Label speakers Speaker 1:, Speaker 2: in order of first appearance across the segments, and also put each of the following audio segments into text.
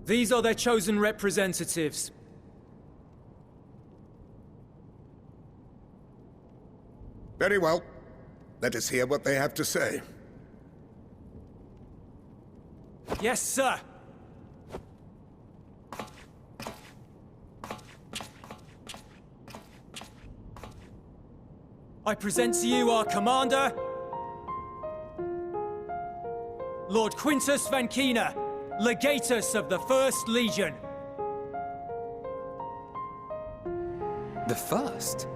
Speaker 1: These are their chosen representatives.
Speaker 2: Very well. Let us hear what they have to say.
Speaker 1: Yes, sir! I present to you our commander, Lord Quintus van Kina, legatus of the Ist Legion.
Speaker 3: The first?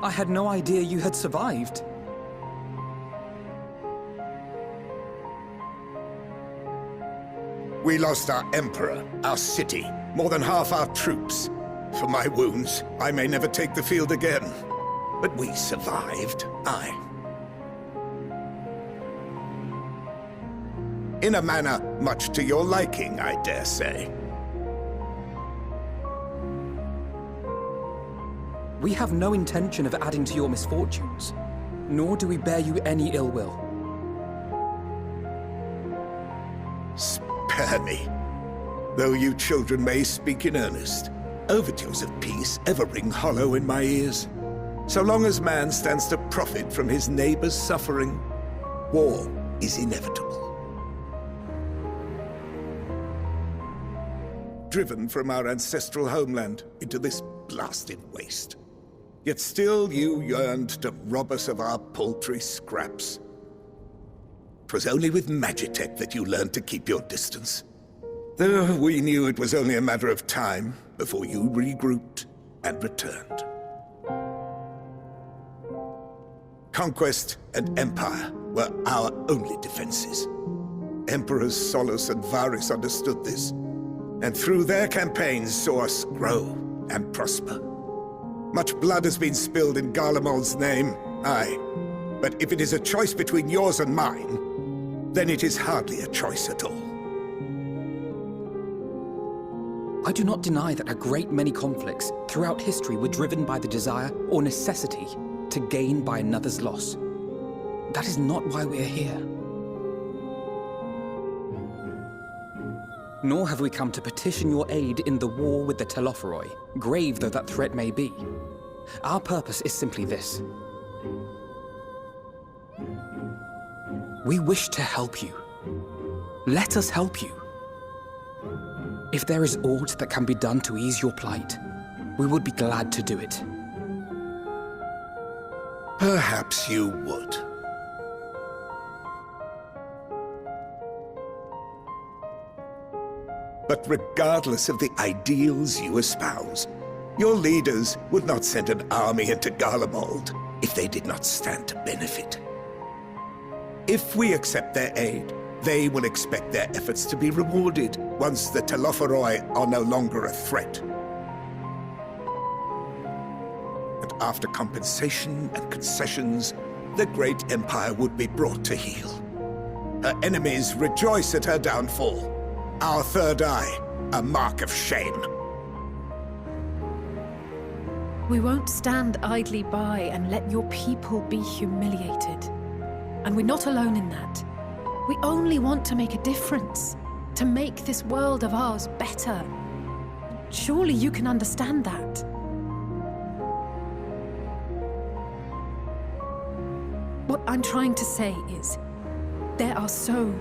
Speaker 3: I had no idea you had survived.
Speaker 2: We lost our Emperor, our city, more than half our troops. For my wounds, I may never take the field again. But we survived, aye. In a manner much to your liking, I dare say.
Speaker 3: We have no intention of adding to your misfortunes, nor do we bear you any ill will.
Speaker 2: Spare me. Though you children may speak in earnest, overtures of peace ever ring hollow in my ears. So long as man stands to profit from his neighbor's suffering, war is inevitable. Driven from our ancestral homeland into this blasted waste. Yet still you yearned to rob us of our paltry scraps. 'Twas only with Magitech that you learned to keep your distance. Though we knew it was only a matter of time before you regrouped and returned. Conquest and empire were our only defenses. Emperors Solus and Varus understood this, and through their campaigns saw us grow and prosper. Much blood has been spilled in Garlemald's name, aye. But if it is a choice between yours and mine, then it is hardly a choice at all.
Speaker 3: I do not deny that a great many conflicts throughout history were driven by the desire or necessity to gain by another's loss. That is not why we are here. Nor have we come to petition your aid in the war with the Telophoroi, grave though that threat may be. Our purpose is simply this. We wish to help you. Let us help you. If there is aught that can be done to ease your plight, we would be glad to do it.
Speaker 2: Perhaps you would. But regardless of the ideals you espouse, your leaders would not send an army into Garlemald if they did not stand to benefit. If we accept their aid, they will expect their efforts to be rewarded once the Telophoroi are no longer a threat. And after compensation and concessions, the great empire would be brought to heel. Her enemies rejoice at her downfall. Our third eye, a mark of shame.
Speaker 4: We won't stand idly by and let your people be humiliated. And we're not alone in that. We only want to make a difference, to make this world of ours better. Surely you can understand that. What I'm trying to say is, there are so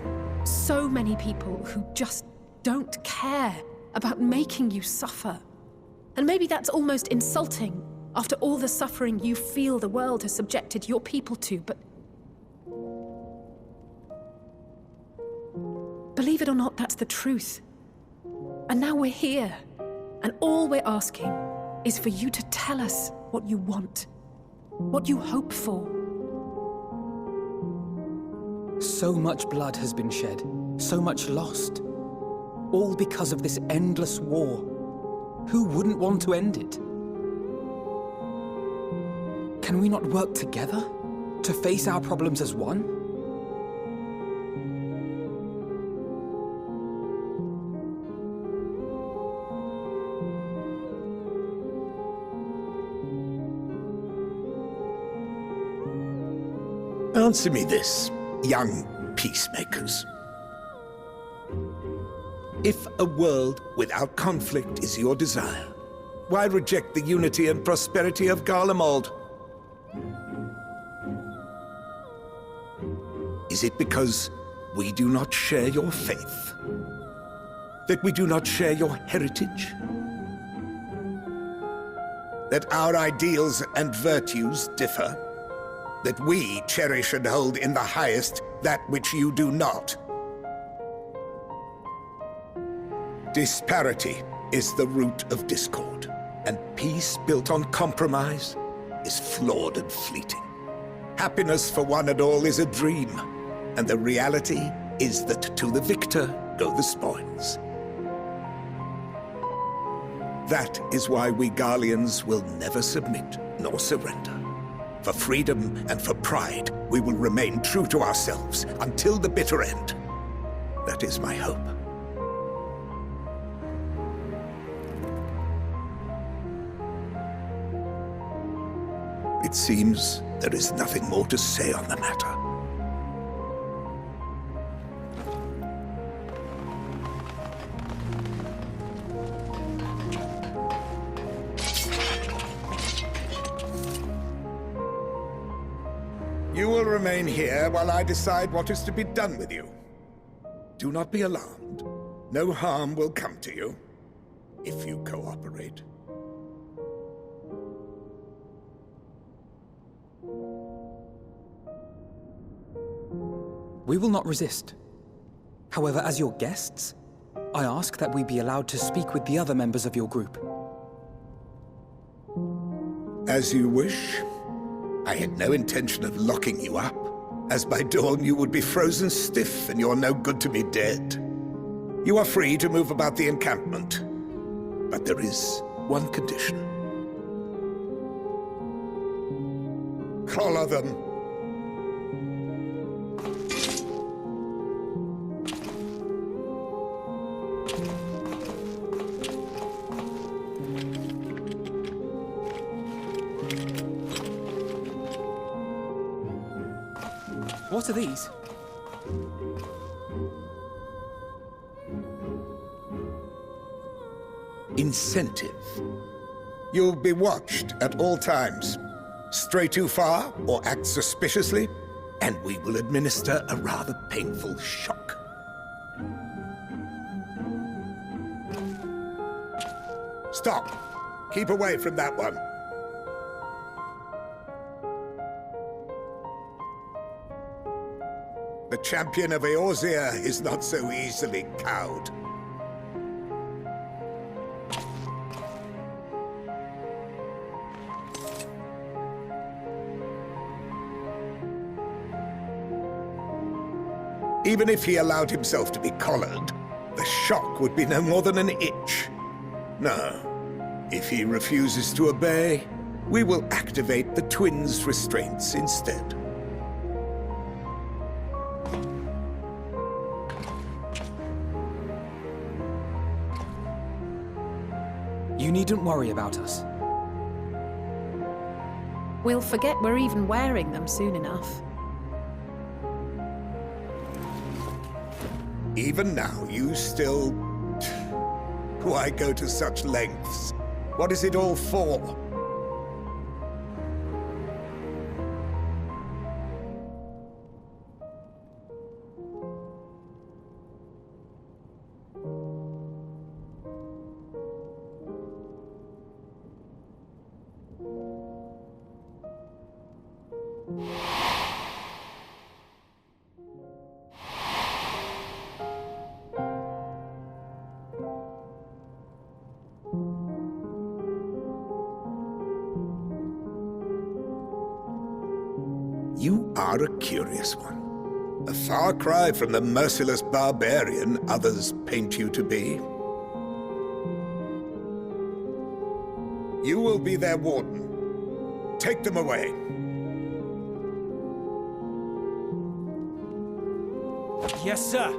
Speaker 4: many people who just don't care about making you suffer. And maybe that's almost insulting after all the suffering you feel the world has subjected your people to, but believe it or not, that's the truth. And now we're here, and all we're asking is for you to tell us what you want, what you hope for.
Speaker 3: So much blood has been shed, so much lost. All because of this endless war. Who wouldn't want to end it? Can we not work together to face our problems as one?
Speaker 2: Answer me this, young peacemakers. If a world without conflict is your desire, why reject the unity and prosperity of Garlemald? Is it because we do not share your faith? That we do not share your heritage? That our ideals and virtues differ? That we cherish and hold in the highest that which you do not? Disparity is the root of discord, and peace built on compromise is flawed and fleeting. Happiness for one and all is a dream, and the reality is that to the victor go the spoils. That is why we Garleans will never submit nor surrender. For freedom and for pride, we will remain true to ourselves until the bitter end. That is my hope. It seems there is nothing more to say on the matter. You will remain here while I decide what is to be done with you. Do not be alarmed. No harm will come to you, if you cooperate.
Speaker 3: We will not resist. However, as your guests, I ask that we be allowed to speak with the other members of your group.
Speaker 2: As you wish. I had no intention of locking you up, as by dawn you would be frozen stiff and you're no good to me dead. You are free to move about the encampment, but there is one condition. Collar them.
Speaker 3: What are these?
Speaker 2: Incentive. You'll be watched at all times. Stray too far or act suspiciously, and we will administer a rather painful shock. Stop! Keep away from that one. The champion of Eorzea is not so easily cowed. Even if he allowed himself to be collared, the shock would be no more than an itch. No. If he refuses to obey, we will activate the twins' restraints instead.
Speaker 3: You needn't worry about us.
Speaker 4: We'll forget we're even wearing them soon enough.
Speaker 2: Even now, you still... Why go to such lengths? What is it all for? You are a curious one. A far cry from the merciless barbarian others paint you to be. You will be their warden. Take them away.
Speaker 1: Yes, sir.